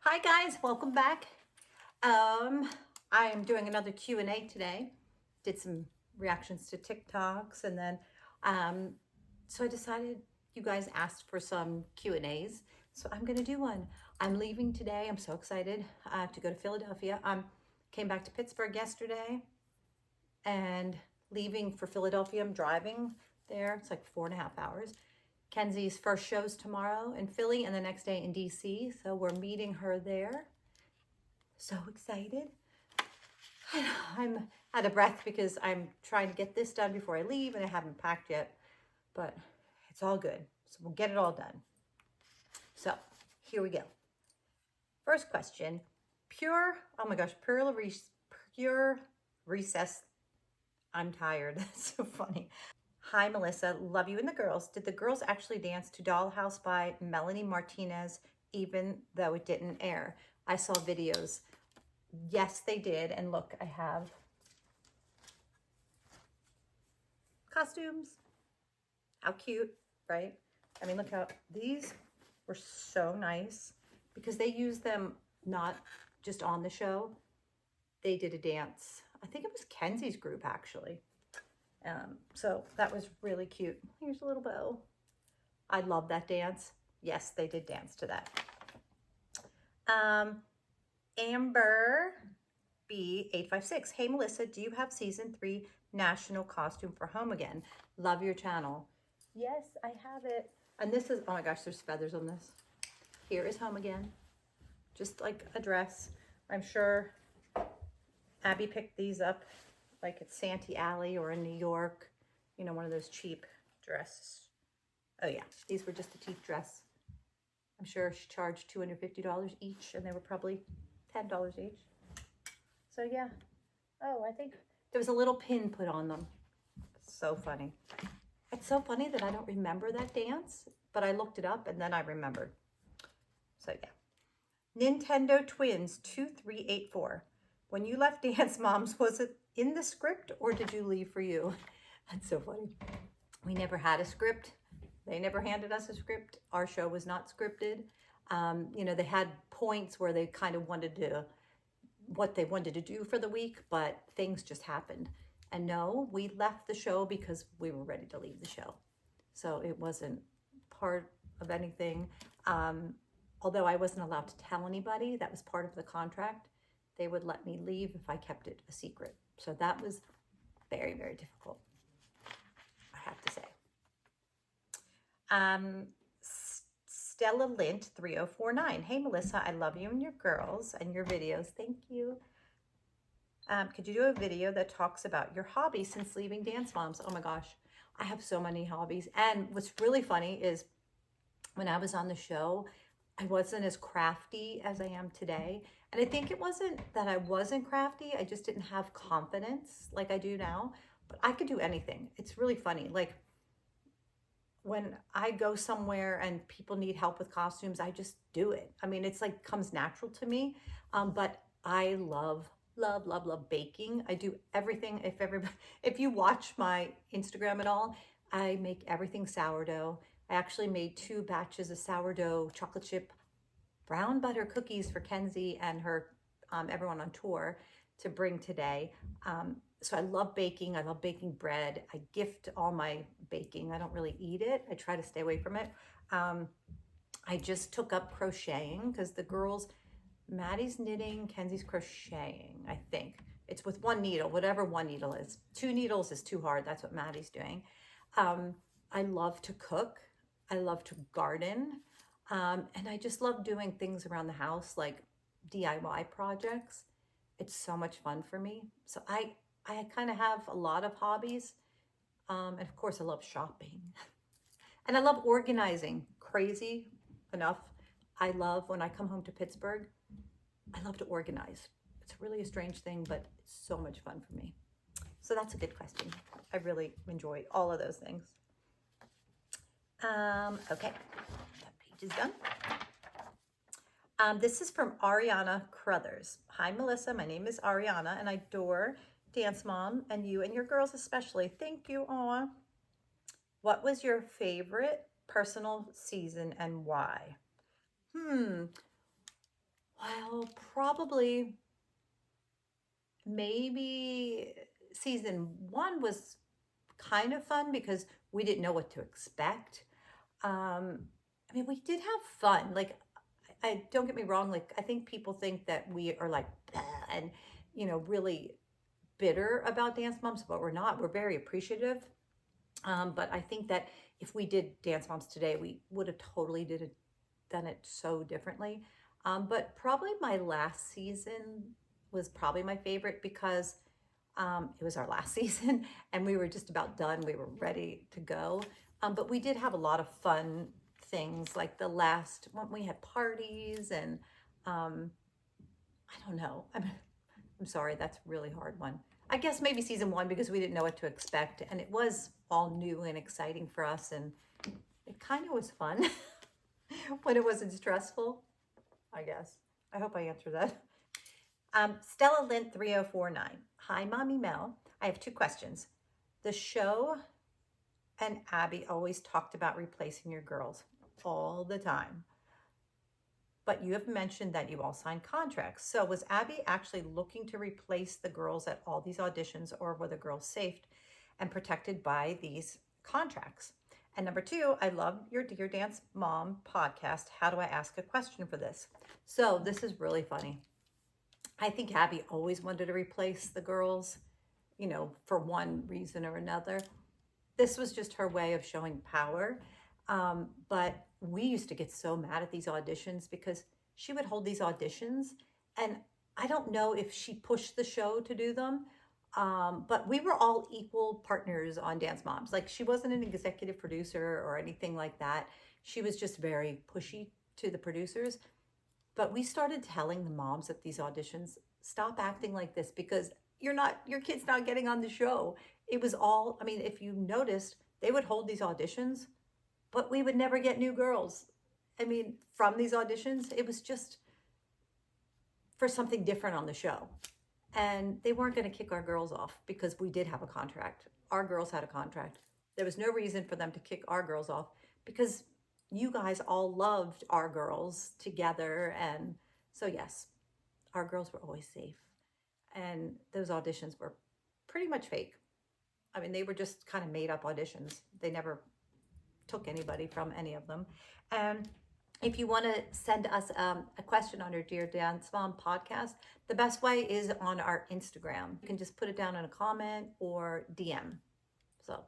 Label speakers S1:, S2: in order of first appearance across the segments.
S1: Hi guys, welcome back. I am doing another Q&A today. Did some reactions to TikToks and then so I decided you guys asked for some Q&As, so I'm gonna do one. I'm leaving today. I'm so excited to go to Philadelphia. Came back to Pittsburgh yesterday and leaving for Philadelphia. I'm driving there. It's like 4.5 hours. Kenzie's first show's tomorrow in Philly and the next day in DC. So we're meeting her there. So excited. I'm out of breath because I'm trying to get this done before I leave and I haven't packed yet, but it's all good. So we'll get it all done. So here we go. First question, pure recess. I'm tired. That's so funny. Hi, Melissa. Love you and the girls. Did the girls actually dance to Dollhouse by Melanie Martinez, even though it didn't air? I saw videos. Yes, they did. And look, I have costumes. How cute, right? I mean, look how these were so nice because they used them not just on the show. They did a dance. I think it was Kenzie's group, actually. So that was really cute. Here's a little bow. I love that dance. Yes, they did dance to that. Amber B856. Hey, Melissa, do you have season 3 national costume for Home Again? Love your channel. Yes, I have it. And this is, oh my gosh, there's feathers on this. Here is Home Again. Just like a dress. I'm sure Abby picked these up like at Santee Alley or in New York, you know, one of those cheap dresses. Oh yeah, these were just a cheap dress. I'm sure she charged $250 each and they were probably $10 each. So yeah. Oh, I think there was a little pin put on them. So funny. It's so funny that I don't remember that dance, but I looked it up and then I remembered. So yeah. Nintendo Twins 2384. When you left Dance Moms, was it in the script or did you leave for you? That's so funny. We never had a script. They never handed us a script. Our show was not scripted. You know, they had points where they kind of wanted to, what they wanted to do for the week, but things just happened. And no, we left the show because we were ready to leave the show. So it wasn't part of anything. Although I wasn't allowed to tell anybody, that was part of the contract. They would let me leave if I kept it a secret. So that was very, very difficult, I have to say. Stella Lint 3049. Hey, Melissa, I love you and your girls and your videos. Thank you. Could you do a video that talks about your hobbies since leaving Dance Moms? Oh my gosh, I have so many hobbies. And what's really funny is when I was on the show, I wasn't as crafty as I am today. And I think it wasn't that I wasn't crafty. I just didn't have confidence like I do now. But I could do anything. It's really funny. Like when I go somewhere and people need help with costumes, I just do it. I mean, it's like comes natural to me. But I love baking. I do everything. If you watch my Instagram at all, I make everything sourdough. I actually made 2 batches of sourdough chocolate chip brown butter cookies for Kenzie and her everyone on tour to bring today. So I love baking. I love baking bread. I gift all my baking. I don't really eat it. I try to stay away from it. I just took up crocheting because the girls, Maddie's knitting, Kenzie's crocheting, I think. It's with 1 needle, whatever 1 needle is. 2 needles is too hard. That's what Maddie's doing. I love to cook. I love to garden. And I just love doing things around the house, like DIY projects. It's so much fun for me. So I kind of have a lot of hobbies. And of course, I love shopping. And I love organizing. Crazy enough, I love when I come home to Pittsburgh, I love to organize. It's really a strange thing, but it's so much fun for me. So that's a good question. I really enjoy all of those things. Okay, that page is done. This is from Ariana Crothers. Hi, Melissa. My name is Ariana, and I adore Dance Mom and you and your girls especially. Thank you. Aw. What was your favorite personal season and why? Well, probably maybe season 1 was kind of fun because we didn't know what to expect. I mean, we did have fun. Like, I don't get me wrong. Like, I think people think that we are like, "Bah," and really bitter about Dance Moms, but we're not. We're very appreciative. But I think that if we did Dance Moms today, we would have totally done it so differently. But probably my last season was probably my favorite because it was our last season and we were just about done. We were ready to go. But we did have a lot of fun things like the last one. We had parties and um, I don't know. I'm sorry, that's a really hard one. I guess maybe season 1 because we didn't know what to expect and it was all new and exciting for us and it kind of was fun when it wasn't stressful, I guess. I hope I answered that. Stella Lint 3049. Hi, Mommy Mel. I have 2 questions. The show and Abby always talked about replacing your girls all the time. But you have mentioned that you all signed contracts. So was Abby actually looking to replace the girls at all these auditions, or were the girls safe and protected by these contracts? And number 2, I love your Dear Dance Mom podcast. How do I ask a question for this? So this is really funny. I think Abby always wanted to replace the girls, for one reason or another. This was just her way of showing power. But we used to get so mad at these auditions because she would hold these auditions and I don't know if she pushed the show to do them. But we were all equal partners on Dance Moms. Like, she wasn't an executive producer or anything like that. She was just very pushy to the producers. But we started telling the moms at these auditions, stop acting like this because your kid's not getting on the show. It was all, I mean, if you noticed, they would hold these auditions, but we would never get new girls. I mean, from these auditions, it was just for something different on the show. And they weren't going to kick our girls off because we did have a contract. Our girls had a contract. There was no reason for them to kick our girls off because you guys all loved our girls together. And so, yes, our girls were always safe. And those auditions were pretty much fake. I mean, they were just kind of made up auditions. They never took anybody from any of them. And if you want to send us a question on your Dear Dance Mom podcast, the best way is on our Instagram. You can just put it down in a comment or DM. So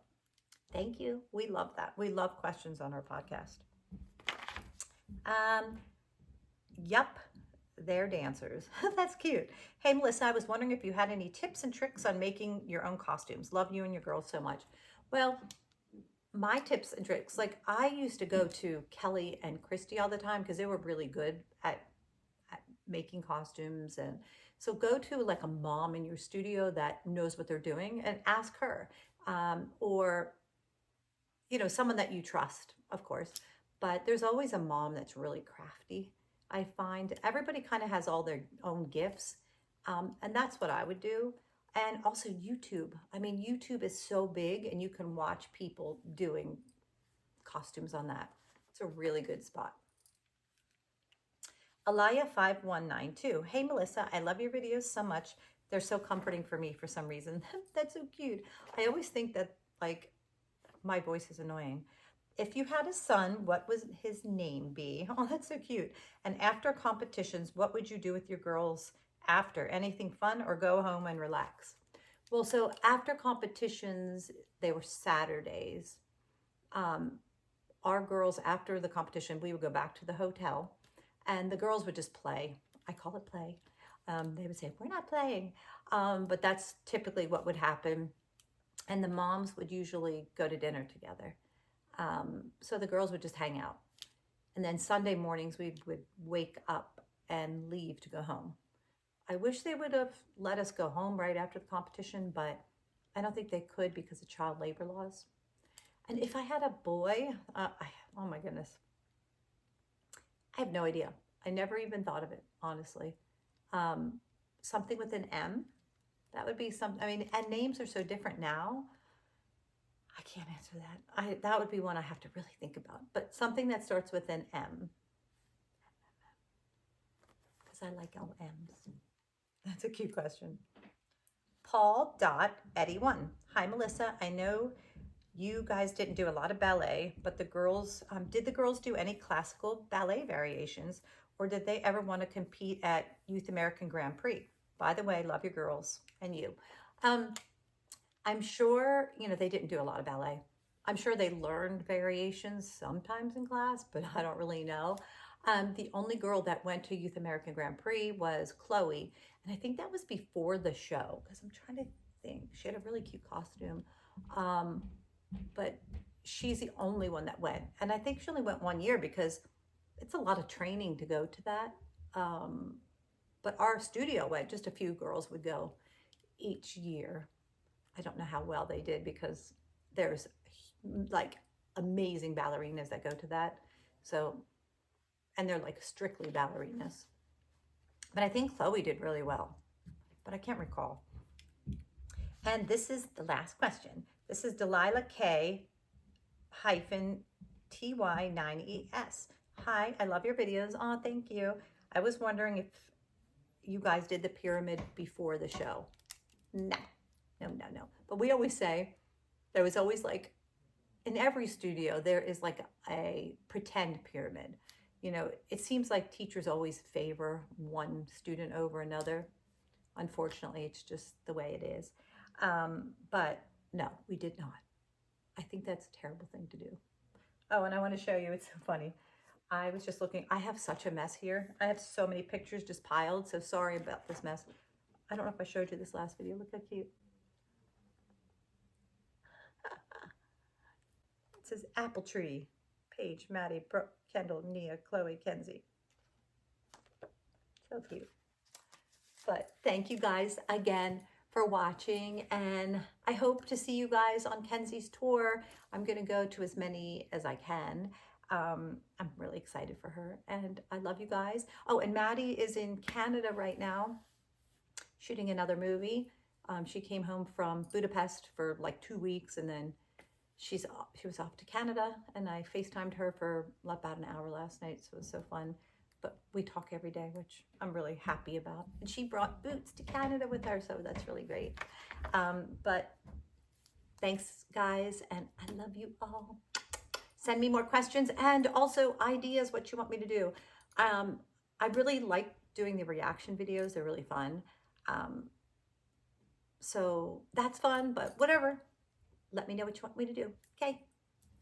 S1: thank you. We love that. We love questions on our podcast. Yup, they're dancers. That's cute. Hey, Melissa, I was wondering if you had any tips and tricks on making your own costumes. Love you and your girls so much. Well, my tips and tricks, like I used to go to Kelly and Christy all the time because they were really good at making costumes. And so go to like a mom in your studio that knows what they're doing and ask her. Or, someone that you trust, of course. But there's always a mom that's really crafty. I find everybody kind of has all their own gifts. And that's what I would do. And also YouTube. I mean, YouTube is so big and you can watch people doing costumes on that. It's a really good spot. Alaya5192. Hey, Melissa, I love your videos so much. They're so comforting for me for some reason. That's so cute. I always think that, like, my voice is annoying. If you had a son, what would his name be? Oh, that's so cute. And after competitions, what would you do with your girls after? Anything fun or go home and relax? Well, so after competitions, they were Saturdays. Our girls, after the competition, we would go back to the hotel and the girls would just play. I call it play. They would say, we're not playing. But that's typically what would happen. And the moms would usually go to dinner together. So the girls would just hang out. And then Sunday mornings, we would wake up and leave to go home. I wish they would have let us go home right after the competition, but I don't think they could because of child labor laws. And if I had a boy, oh my goodness, I have no idea. I never even thought of it, honestly. Something with an M, that would be something. I mean, and names are so different now. I can't answer that. That would be one I have to really think about. But something that starts with an M. because I like all M's. That's a cute question. Paul.Eddie1. Hi, Melissa. I know you guys didn't do a lot of ballet, but the girls, did the girls do any classical ballet variations, or did they ever want to compete at Youth American Grand Prix? By the way, love your girls and you. I'm sure, they didn't do a lot of ballet. I'm sure they learned variations sometimes in class, but I don't really know. The only girl that went to Youth American Grand Prix was Chloe, and I think that was before the show, because I'm trying to think. She had a really cute costume, but she's the only one that went. And I think she only went 1 year because it's a lot of training to go to that. But our studio went, just a few girls would go each year. I don't know how well they did because there's like amazing ballerinas that go to that. So, and they're like strictly ballerinas. But I think Chloe did really well, but I can't recall. And this is the last question. This is Delilah K hyphen TY9ES. Hi, I love your videos. Oh, thank you. I was wondering if you guys did the pyramid before the show. No. But we always say there was always like, in every studio, there is like a pretend pyramid. It seems like teachers always favor one student over another. Unfortunately, it's just the way it is. But no, we did not. I think that's a terrible thing to do. Oh, and I want to show you, it's so funny. I was just looking, I have such a mess here. I have so many pictures just piled, so sorry about this mess. I don't know if I showed you this last video. Look how cute. It says Apple Tree. Paige, Maddie, Brooke, Kendall, Nia, Chloe, Kenzie. So cute. But thank you guys again for watching, and I hope to see you guys on Kenzie's tour. I'm going to go to as many as I can. I'm really excited for her, and I love you guys. Oh, and Maddie is in Canada right now shooting another movie. She came home from Budapest for like 2 weeks, and then she was off to Canada, and I FaceTimed her for about an hour last night, so it was so fun. But we talk every day, which I'm really happy about. And she brought boots to Canada with her, so that's really great. But thanks, guys, and I love you all. Send me more questions and also ideas, what you want me to do. I really like doing the reaction videos. They're really fun. So that's fun, but whatever. Let me know what you want me to do. Okay.